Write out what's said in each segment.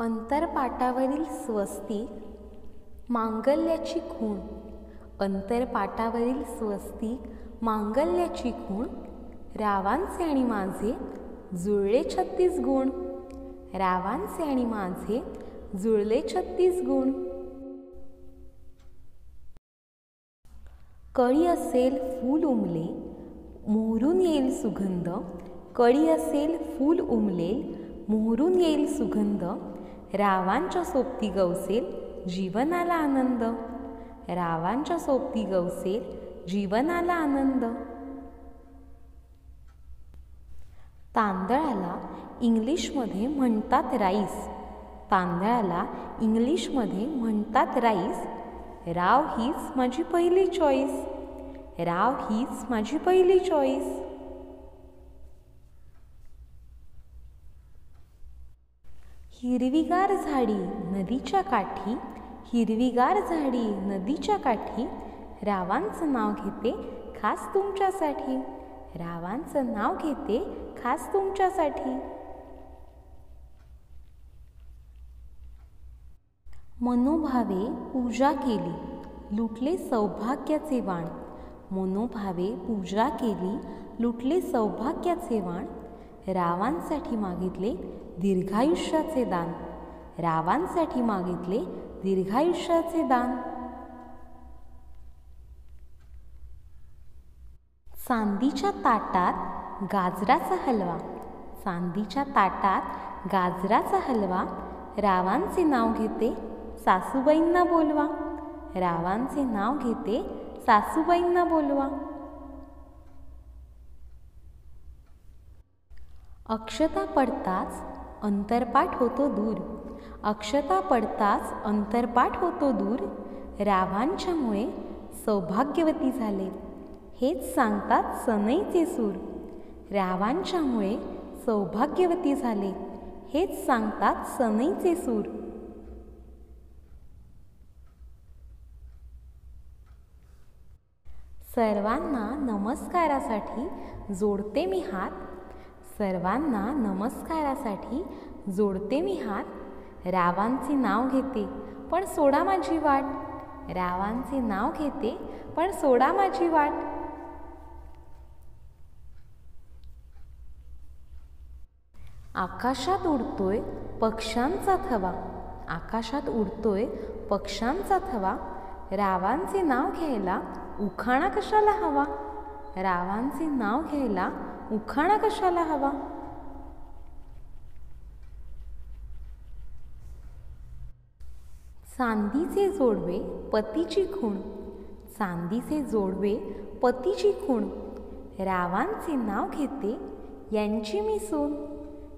अंतरपाटावरील स्वस्तिक मांगल्याची खूण, अंतरपाटावरील स्वस्तिक मांगल्याची खूण, रावांचे आणि माझे जुळले 36 गुण, रावांचे आणि माझे जुळले 36 गुण. कळी असेल फूल उमले मोहरून येईल सुगंध, कळी असेल फूल उमलेल मोहरून येईल सुगंध, रावांच्या सोबती गवसेल जीवनाला आनंद, रावांच्या सोबती गवसेल जीवनाला आनंद. तांदळाला इंग्लिशमध्ये म्हणतात राईस, तांदळाला इंग्लिशमध्ये म्हणतात राईस, राव हीच माझी पहिली चॉईस, राव हीच माझी पहिली चॉईस. हिरवीगार झाडी नदीच्या काठी, हिरवीगार झाडी नदीच्या काठी, रावांचं नाव घेते खास तुमच्यासाठी, रावांचं नाव घेते खास तुमच्यासाठी. मनोभावे पूजा केली लुटले सौभाग्याचे वाण, मनोभावे पूजा केली लुटले सौभाग्याचे वाण, रावांसाठी मागितले दीर्घायुष्याचे दान, रावांसाठी मागितले दीर्घायुष्याचे दान. चांदीच्या ताटात गाजराचा हलवा, चांदीच्या ताटात गाजराचा हलवा, रावांचे नाव घेते सासूबाईंना बोलवा, रावांचे नाव घेते सासूबाईंना बोलवा. अक्षता पडताच अंतरपाट होतो दूर, अक्षता पडताच अंतरपाट होतो दूर, रावांच्यामुळे सौभाग्यवती झाले हेच सांगतात सनईचे सूर, रावांच्यामुळे सौभाग्यवती झाले हेच सांगतात सनईचे सूर. सर्वांना नमस्कारासाठी जोडते मी हात, सर्वांना नमस्कारासाठी जोडते मी हात, रावांचे नाव घेते पण सोडा माझी वाट, रावांचे नाव घेते पण सोडा माझी वाट. आकाशात उडतोय पक्ष्यांचा थवा, आकाशात उडतोय पक्ष्यांचा थवा, रावांचे नाव घ्यायला उखाणा कशाला हवा, रावांचे नाव घ्यायला उखाणा कशाला हवा. चांदीचे जोडवे पतीची खूण, चांदीचे जोडवे पतीची खूण, रावांचे नाव घेते यांची मी सून,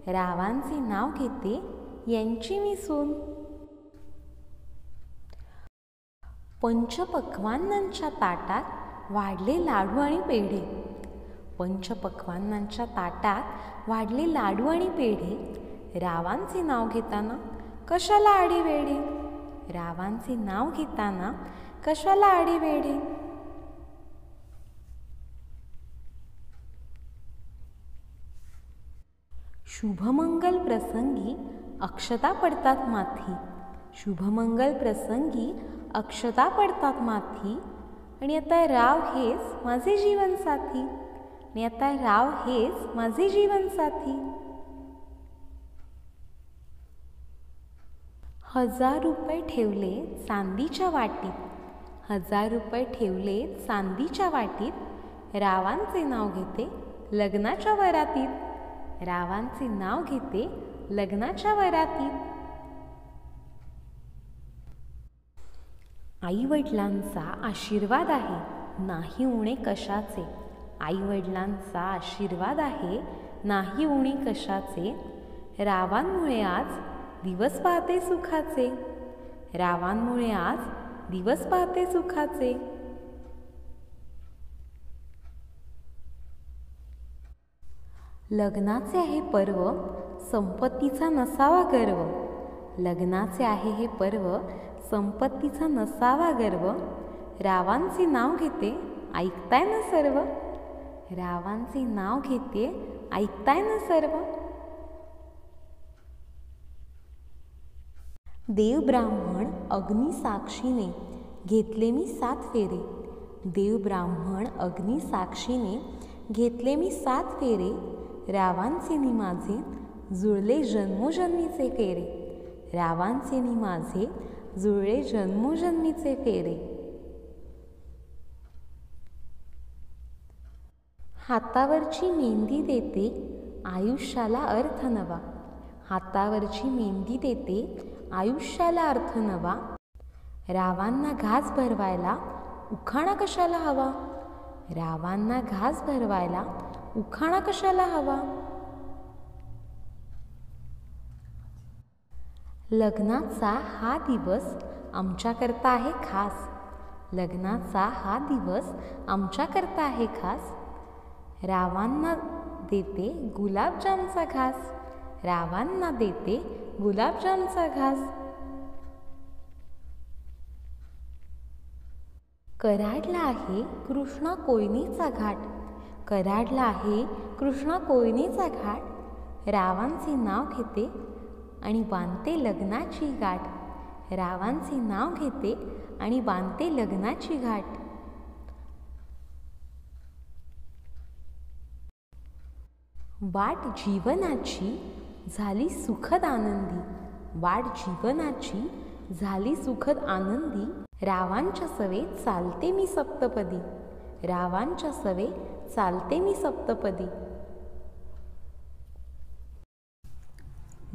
रावांचे नाव घेते यांची मी सून. पंचपक्वान्नांच्या ताटात वाढले लाडू आणि पेढे, पंचपक्वान्नांच्या ताटात वाढले लाडू आणि पेढे, रावांचे नाव घेताना कशाला आढेवेढे, रावांचे नाव घेताना कशाला आढेवेढे. शुभमंगल प्रसंगी अक्षता पडतात माथी, शुभमंगल प्रसंगी अक्षता पडतात माथी, आणि आता राव हेच माझे जीवनसाथी, आणि आता राव हेच माझे जीवनसाथी. 1000 रुपये ठेवले चांदीच्या वाटीत, 1000 रुपये ठेवले चांदीच्या वाटीत, रावांचे नाव घेते लग्नाच्या वरातीत, रावांचे नाव घेते लग्नाच्या वरातीत. आईवडिलांचा आशीर्वाद आहे नाही उणे कशाचे, आईवडिलांचा आशीर्वाद आहे नाही उणे कशाचे, रावांमुळे आज दिवस पाहते सुखाचे, रावांमुळे आज दिवस पाहते सुखाचे. लग्नाचे आहे पर्व संपत्तीचा नसावा गर्व, लग्नाचे आहे हे पर्व संपत्तीचा नसावा गर्व, रावांचे नाव घेते ऐकताय ना सर्व, रावांचे नाव घेते ऐकताय ना सर्व. देव ब्राह्मण अग्नी साक्षीने घेतले मी 7 फेरे. देव ब्राह्मण अग्नी साक्षीने घेतले मी 7 फेरे. रावांचे नि माझे जुळले जन्मोजन्मीचे फेरे. रावांचे नि माझे जुळले जन्मोजन्मीचे फेरे. हातावरची मेहंदी देते आयुष्याला अर्थ नवा. हातावरची मेहंदी देते आयुष्याला अर्थ नवा. रावांना घास भरवायला उखाणा कशाला हवा. रावांना घास भरवायला उखाणा कशाला हवा. लग्नाचा हा दिवस आमच्याकरता आहे खास. लग्नाचा हा दिवस आमच्याकरता आहे खास. रावांना देते गुलाबजामचा घास. रावांना देते गुलाबजामचा घास. कराडला आहे कृष्णा कोयनेचा घाट. कराडला आहे कृष्णा कोयनेचा घाट. रावांचे नाव घेते आणि बांधते लग्नाची गाठ. रावांचे नाव घेते आणि बांधते लग्नाची गाठ. वाट जीवनाची झाली सुखद आनंदी. वाट जीवनाची झाली सुखद आनंदी. रावांच्या सवे चालते मी सप्तपदी. रावांच्या सवे चालते मी सप्तपदी.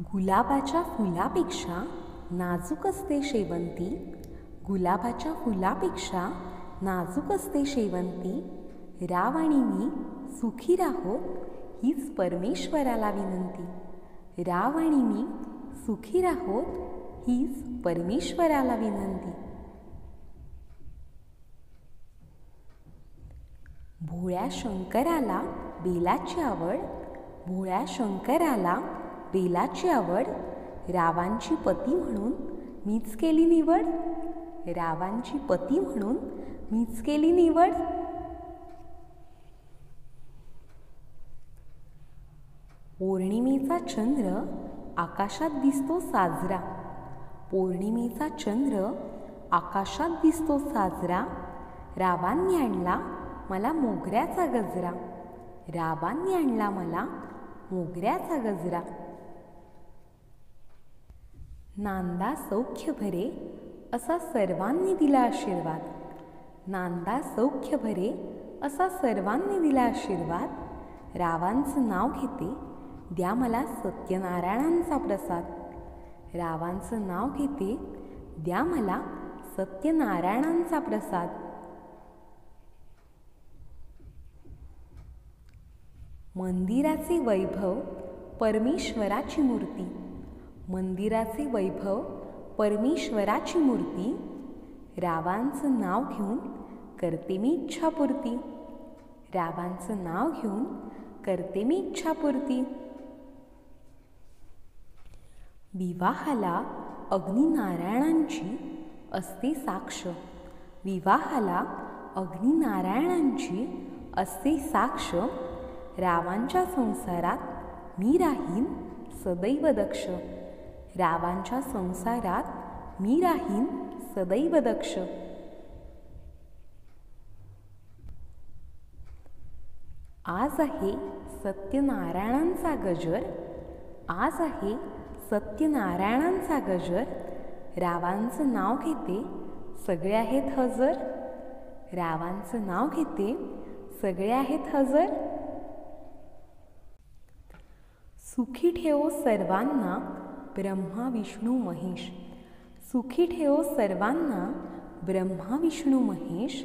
गुलाबाच्या फुलापेक्षा नाजूक असते शेवंती. गुलाबाच्या फुलापेक्षा नाजूक असते शेवंती. राव आणि मी सुखी राहोत हीच परमेश्वराला विनंती. राव आणि मी सुखी राहोत हीच परमेश्वराला विनंती. भोळ्या शंकराला बेलाची आवड. भोळ्या शंकराला बेलाची आवड. रावांची पती म्हणून मीच केली निवड. रावांची पती म्हणून मीच केली निवड. पौर्णिमेचा चंद्र आकाशात दिसतो साजरा. पौर्णिमेचा चंद्र आकाशात दिसतो साजरा. रावांनी आणला मला मोगऱ्याचा गजरा. रावांनी आणला मला मोगऱ्याचा गजरा. नांदा सौख्य भरे असा सर्वांनी दिला आशीर्वाद. नांदा सौख्य भरे असा सर्वांनी दिला आशीर्वाद. रावांचं नाव घेते द्या मला सत्यनारायणांचा प्रसाद. रावांचं नाव घेते द्या मला सत्यनारायणांचा प्रसाद. मंदिराचे वैभव परमेश्वराची मूर्ती. मंदिराचे वैभव परमेश्वराची मूर्ती. रावांचं नाव घेऊन करते मी इच्छापूर्ती. रावांचं नाव घेऊन करते मी इच्छापूर्ती. विवाहाला अग्निनारायणांची असते साक्ष. विवाहाला अग्निनारायणांची असते साक्ष. रावांच्या संसारात मी राहीन सदैव दक्ष. रावांच्या संसारात मी राहीन सदैव दक्ष. आज आहे सत्यनारायणांचा गजर. आज आहे सत्यनारायणांचा गजर. रावांचं नाव घेते सगळे आहेत हजर. रावांचं नाव घेते सगळे आहेत हजर. सुखी ठेवो सर्वांना ब्रह्मा विष्णू महेश. सुखी ठेवो सर्वांना ब्रह्मा विष्णू महेश.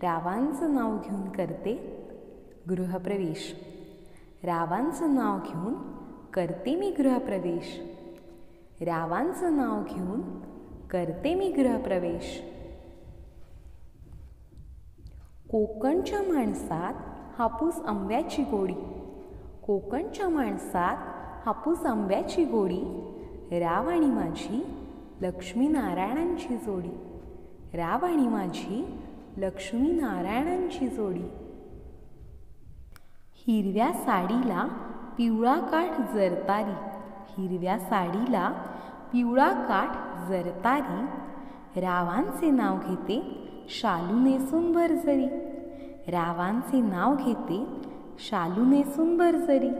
रावांचं नाव घेऊन करते गृहप्रवेश. रावांचं नाव घेऊन करते मी गृहप्रवेश. रावांचं नाव घेऊन करते मी गृहप्रवेश. कोकणच्या माणसात हापूस आंब्याची गोडी. कोकणच्या माणसात हापूस आंब्याची गोडी. राव आणि माझी लक्ष्मीनारायणांची जोडी. राव आणि माझी लक्ष्मीनारायणांची जोडी. हिरव्या साडीला पिवळा काठ जरतारी. हिरव्या साडीला पिवळा काठ जरतारी, रावांचे नाव घेते शालू नेसून भरजरी. रावांचे नाव घेते शालू नेसून भरजरी.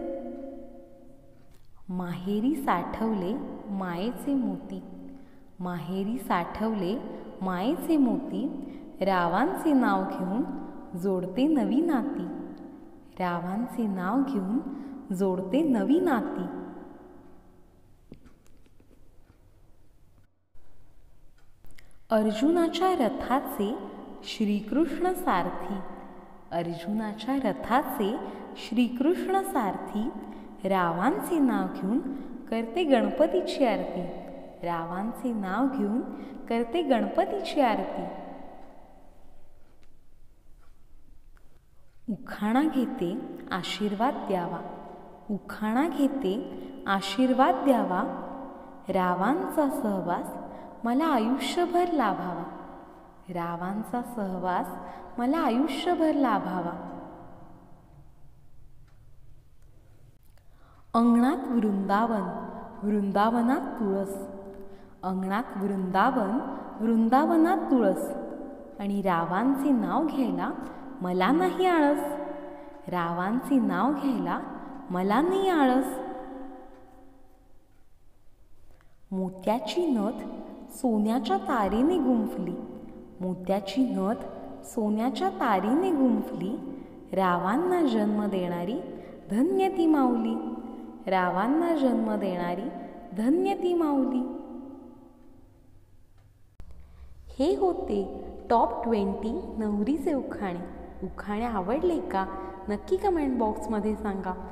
माहेरी साठवले मायेचे मोती, माहेरी साठवले मायेचे मोती. रावांचे नाव घेऊन जोडते नवी नाती. रावांचे नाव घेऊन जोडते नवी नाती. अर्जुनाच्या रथाचे श्रीकृष्ण सारथी, अर्जुनाच्या रथाचे श्रीकृष्ण सारथी. रावांचे नाव घेऊन करते गणपतीची आरती. रावांचे नाव घेऊन करते गणपतीची आरती. उखाणा घेते आशीर्वाद द्यावा, उखाणा घेते आशीर्वाद द्यावा. रावांचा सहवास मला आयुष्यभर लाभावा. रावांचा सहवास मला आयुष्यभर लाभावा. अंगणात वृंदावन, वृंदावनात तुळस. अंगणात वृंदावन, वृंदावनात तुळस. आणि रावांचे नाव घ्यायला मला नाही आळस. रावांचे नाव घ्यायला मला नाही आळस. मोत्याची नथ सोन्याच्या तारेने गुंफली, मोत्याची नथ सोन्याच्या तारेने गुंफली. रावांना जन्म देणारी धन्य ती माऊली. रावांना जन्म देणारी धन्य ती माऊली. हे होते टॉप 20 नवरीचे उखाणे. उखाणे आवडले का? नक्की कमेंट बॉक्समध्ये सांगा.